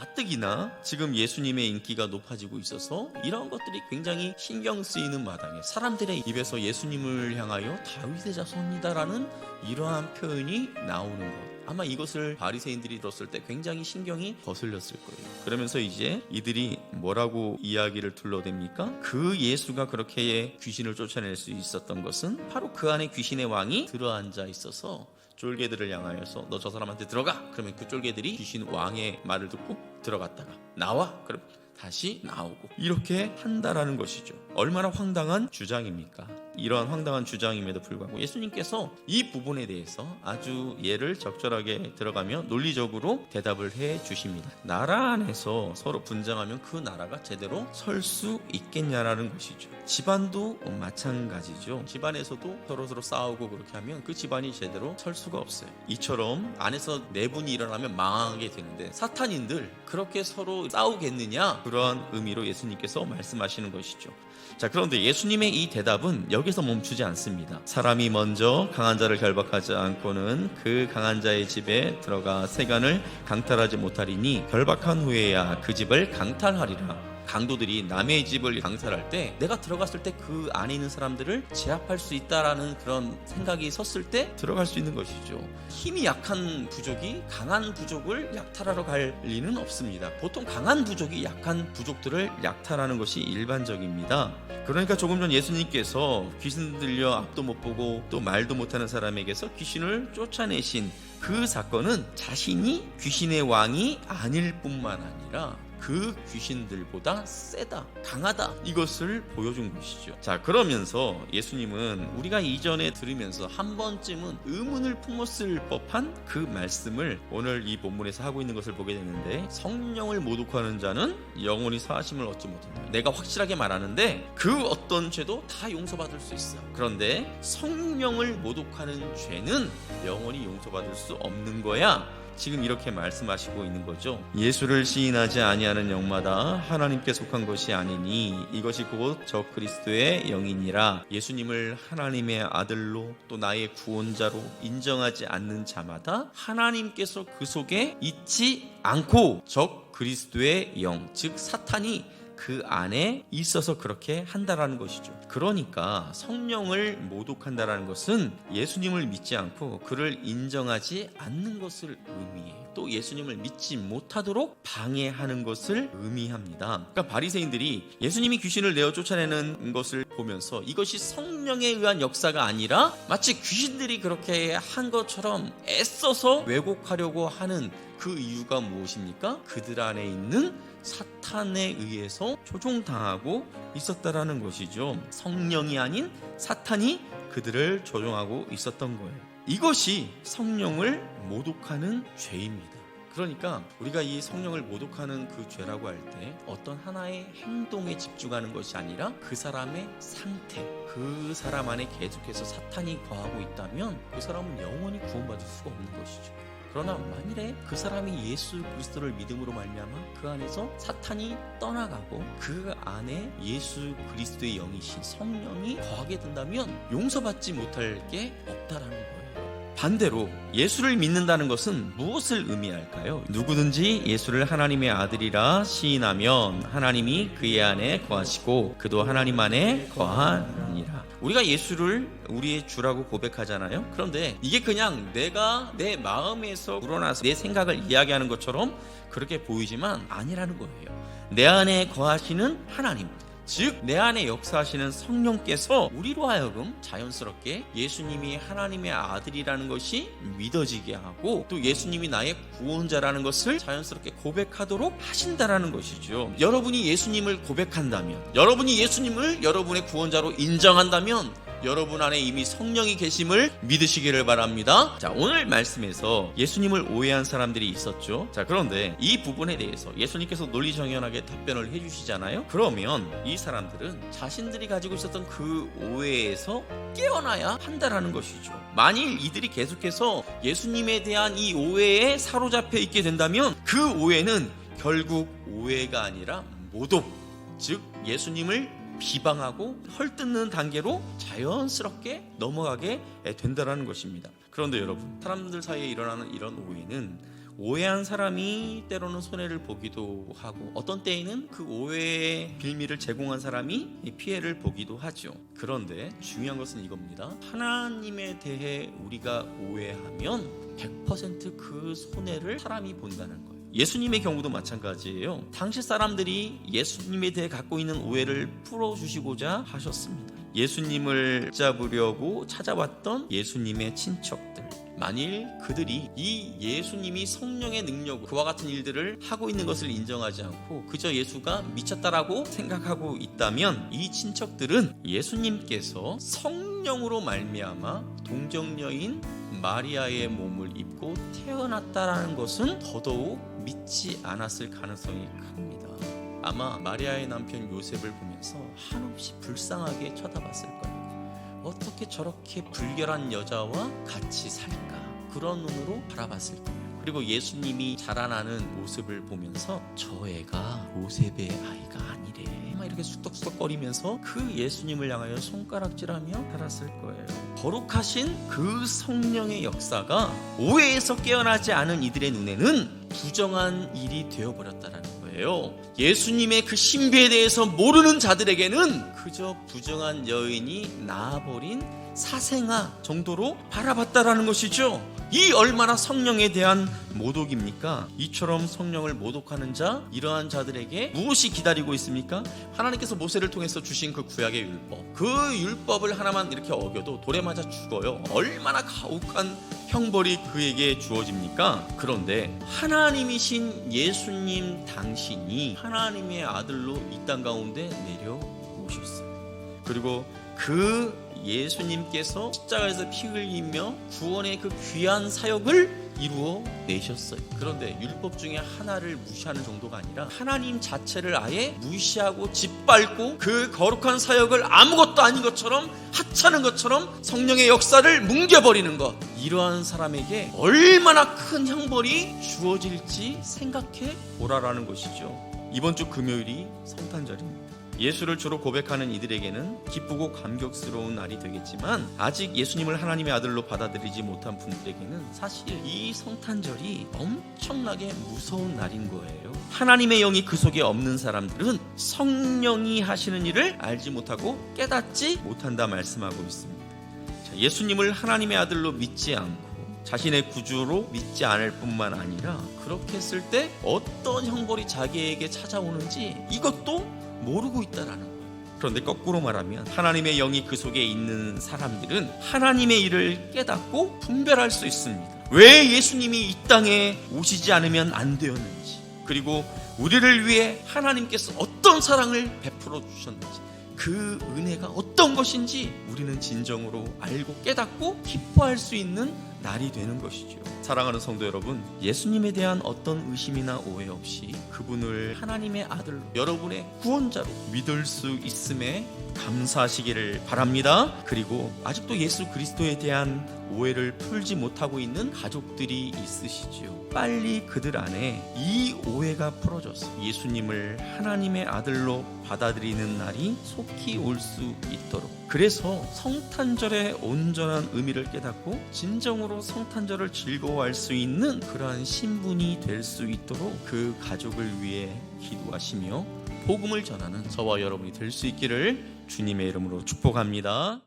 가뜩이나 지금 예수님의 인기가 높아지고 있어서 이런 것들이 굉장히 신경 쓰이는 마당에 사람들의 입에서 예수님을 향하여 다윗의 자손이다라는 이러한 표현이 나오는 것, 아마 이것을 바리새인들이 들었을 때 굉장히 신경이 거슬렸을 거예요. 그러면서 이제 이들이 뭐라고 이야기를 둘러댑니까? 그 예수가 그렇게 귀신을 쫓아낼 수 있었던 것은 바로 그 안에 귀신의 왕이 들어앉아 있어서 쫄개들을 향하여서 너 저 사람한테 들어가! 그러면 그 쫄개들이 귀신 왕의 말을 듣고 들어갔다가 나와! 그럼 다시 나오고 이렇게 한다라는 것이죠. 얼마나 황당한 주장입니까? 이러한 황당한 주장임에도 불구하고 예수님께서 이 부분에 대해서 아주 예를 적절하게 들어가며 논리적으로 대답을 해 주십니다. 나라 안에서 서로 분쟁하면 그 나라가 제대로 설 수 있겠냐라는 것이죠. 집안도 마찬가지죠. 집안에서도 서로 싸우고 그렇게 하면 그 집안이 제대로 설 수가 없어요. 이처럼 안에서 내분이 일어나면 망하게 되는데 사탄인들 그렇게 서로 싸우겠느냐? 그러한 의미로 예수님께서 말씀하시는 것이죠. 자, 그런데 예수님의 이 대답은 여기서 멈추지 않습니다. 사람이 먼저 강한 자를 결박하지 않고는 그 강한 자의 집에 들어가 세간을 강탈하지 못하리니 결박한 후에야 그 집을 강탈하리라. 강도들이 남의 집을 강탈할 때 내가 들어갔을 때 그 안에 있는 사람들을 제압할 수 있다라는 그런 생각이 섰을 때 들어갈 수 있는 것이죠. 힘이 약한 부족이 강한 부족을 약탈하러 갈 리는 없습니다. 보통 강한 부족이 약한 부족들을 약탈하는 것이 일반적입니다. 그러니까 조금 전 예수님께서 귀신 들려 앞도 못 보고 또 말도 못하는 사람에게서 귀신을 쫓아내신 그 사건은 자신이 귀신의 왕이 아닐 뿐만 아니라 그 귀신들보다 세다, 강하다, 이것을 보여준 것이죠. 자, 그러면서 예수님은 우리가 이전에 들으면서 한 번쯤은 의문을 품었을 법한 그 말씀을 오늘 이 본문에서 하고 있는 것을 보게 되는데, 성령을 모독하는 자는 영원히 사하심을 얻지 못한다. 내가 확실하게 말하는데 그 어떤 죄도 다 용서받을 수 있어. 그런데 성령을 모독하는 죄는 영원히 용서받을 수 없는 거야. 지금 이렇게 말씀하시고 있는 거죠. 예수를 시인하지 아니하는 영마다 하나님께 속한 것이 아니니 이것이 곧 저 그리스도의 영이니라. 예수님을 하나님의 아들로 또 나의 구원자로 인정하지 않는 자마다 하나님께서 그 속에 있지 않고 저 그리스도의 영, 즉 사탄이 그 안에 있어서 그렇게 한다라는 것이죠. 그러니까 성령을 모독한다라는 것은 예수님을 믿지 않고 그를 인정하지 않는 것을 의미해요. 또 예수님을 믿지 못하도록 방해하는 것을 의미합니다. 그러니까 바리새인들이 예수님이 귀신을 내어 쫓아내는 것을 보면서 이것이 성령에 의한 역사가 아니라 마치 귀신들이 그렇게 한 것처럼 애써서 왜곡하려고 하는 그 이유가 무엇입니까? 그들 안에 있는 사탄에 의해서 조종당하고 있었다라는 것이죠. 성령이 아닌 사탄이 그들을 조종하고 있었던 거예요. 이것이 성령을 모독하는 죄입니다. 그러니까 우리가 이 성령을 모독하는 그 죄라고 할 때 어떤 하나의 행동에 집중하는 것이 아니라 그 사람의 상태, 그 사람 안에 계속해서 사탄이 거하고 있다면 그 사람은 영원히 구원받을 수가 없는 것이죠. 그러나 만일에 그 사람이 예수 그리스도를 믿음으로 말미암아 그 안에서 사탄이 떠나가고 그 안에 예수 그리스도의 영이신 성령이 거하게 된다면 용서받지 못할 게 없다라는 거예요. 반대로 예수를 믿는다는 것은 무엇을 의미할까요? 누구든지 예수를 하나님의 아들이라 시인하면 하나님이 그의 안에 거하시고 그도 하나님 안에 거하니라. 우리가 예수를 우리의 주라고 고백하잖아요. 그런데 이게 그냥 내가 내 마음에서 우러나서 내 생각을 이야기하는 것처럼 그렇게 보이지만 아니라는 거예요. 내 안에 거하시는 하나님, 즉 내 안에 역사하시는 성령께서 우리로 하여금 자연스럽게 예수님이 하나님의 아들이라는 것이 믿어지게 하고 또 예수님이 나의 구원자라는 것을 자연스럽게 고백하도록 하신다라는 것이죠. 여러분이 예수님을 고백한다면, 여러분이 예수님을 여러분의 구원자로 인정한다면 여러분 안에 이미 성령이 계심을 믿으시기를 바랍니다. 자, 오늘 말씀에서 예수님을 오해한 사람들이 있었죠. 자, 그런데 이 부분에 대해서 예수님께서 논리정연하게 답변을 해주시잖아요. 그러면 이 사람들은 자신들이 가지고 있었던 그 오해에서 깨어나야 한다라는 것이죠. 만일 이들이 계속해서 예수님에 대한 이 오해에 사로잡혀 있게 된다면 그 오해는 결국 오해가 아니라 모독, 즉 예수님을 비방하고 헐뜯는 단계로 자연스럽게 넘어가게 된다는 것입니다. 그런데 여러분, 사람들 사이에 일어나는 이런 오해는 오해한 사람이 때로는 손해를 보기도 하고 어떤 때에는 그 오해의 빌미를 제공한 사람이 피해를 보기도 하죠. 그런데 중요한 것은 이겁니다. 하나님에 대해 우리가 오해하면 100% 그 손해를 사람이 본다는 거예요. 예수님의 경우도 마찬가지예요. 당시 사람들이 예수님에 대해 갖고 있는 오해를 풀어주시고자 하셨습니다. 예수님을 잡으려고 찾아왔던 예수님의 친척들, 만일 그들이 이 예수님이 성령의 능력으로 그와 같은 일들을 하고 있는 것을 인정하지 않고 그저 예수가 미쳤다라고 생각하고 있다면 이 친척들은 예수님께서 성령으로 말미암아 동정녀인 마리아의 몸을 입고 태어났다라는 것은 더더욱 믿지 않았을 가능성이 큽니다. 아마 마리아의 남편 요셉을 보면서 한없이 불쌍하게 쳐다봤을 거예요. 어떻게 저렇게 불결한 여자와 같이 살까? 그런 눈으로 바라봤을 거예요. 그리고 예수님이 자라나는 모습을 보면서 저 애가 요셉의 아이가 아니래, 막 이렇게 쑥덕쑥덕거리면서 그 예수님을 향하여 손가락질하며 살았을 거예요. 거룩하신 그 성령의 역사가 오해에서 깨어나지 않은 이들의 눈에는 부정한 일이 되어버렸다는 거예요. 예수님의 그 신비에 대해서 모르는 자들에게는 그저 부정한 여인이 낳아버린 사생아 정도로 바라봤다라는 것이죠. 이 얼마나 성령에 대한 모독입니까? 이처럼 성령을 모독하는 자, 이러한 자들에게 무엇이 기다리고 있습니까? 하나님께서 모세를 통해서 주신 그 구약의 율법, 그 율법을 하나만 이렇게 어겨도 돌에 맞아 죽어요. 얼마나 가혹한 형벌이 그에게 주어집니까? 그런데 하나님이신 예수님 당신이 하나님의 아들로 이 땅 가운데 내려오셨어요. 그리고 그 예수님께서 십자가에서 피 흘리며 구원의 그 귀한 사역을 이루어 내셨어요. 그런데 율법 중에 하나를 무시하는 정도가 아니라 하나님 자체를 아예 무시하고 짓밟고 그 거룩한 사역을 아무것도 아닌 것처럼 하찮은 것처럼 성령의 역사를 뭉개버리는 것, 이러한 사람에게 얼마나 큰 형벌이 주어질지 생각해 보라라는 것이죠. 이번 주 금요일이 성탄절입니다. 예수를 주로 고백하는 이들에게는 기쁘고 감격스러운 날이 되겠지만 아직 예수님을 하나님의 아들로 받아들이지 못한 분들에게는 사실 이 성탄절이 엄청나게 무서운 날인 거예요. 하나님의 영이 그 속에 없는 사람들은 성령이 하시는 일을 알지 못하고 깨닫지 못한다 말씀하고 있습니다. 자, 예수님을 하나님의 아들로 믿지 않고 자신의 구주로 믿지 않을 뿐만 아니라 그렇게 했을 때 어떤 형벌이 자기에게 찾아오는지 이것도 모르고 있다라는 거예요. 그런데 거꾸로 말하면 하나님의 영이 그 속에 있는 사람들은 하나님의 일을 깨닫고 분별할 수 있습니다. 왜 예수님이 이 땅에 오시지 않으면 안 되었는지, 그리고 우리를 위해 하나님께서 어떤 사랑을 베풀어 주셨는지, 그 은혜가 어떤 것인지 우리는 진정으로 알고 깨닫고 기뻐할 수 있는 날이 되는 것이죠. 사랑하는 성도 여러분, 예수님에 대한 어떤 의심이나 오해 없이 그분을 하나님의 아들로, 여러분의 구원자로 믿을 수 있음에 감사하시기를 바랍니다. 그리고 아직도 예수 그리스도에 대한 오해를 풀지 못하고 있는 가족들이 있으시지요. 빨리 그들 안에 이 오해가 풀어져서 예수님을 하나님의 아들로 받아들이는 날이 속히 올 수 있도록, 그래서 성탄절의 온전한 의미를 깨닫고 진정으로 성탄절을 즐거워할 수 있는 그러한 신분이 될 수 있도록 그 가족을 위해 기도하시며 복음을 전하는 저와 여러분이 될 수 있기를 주님의 이름으로 축복합니다.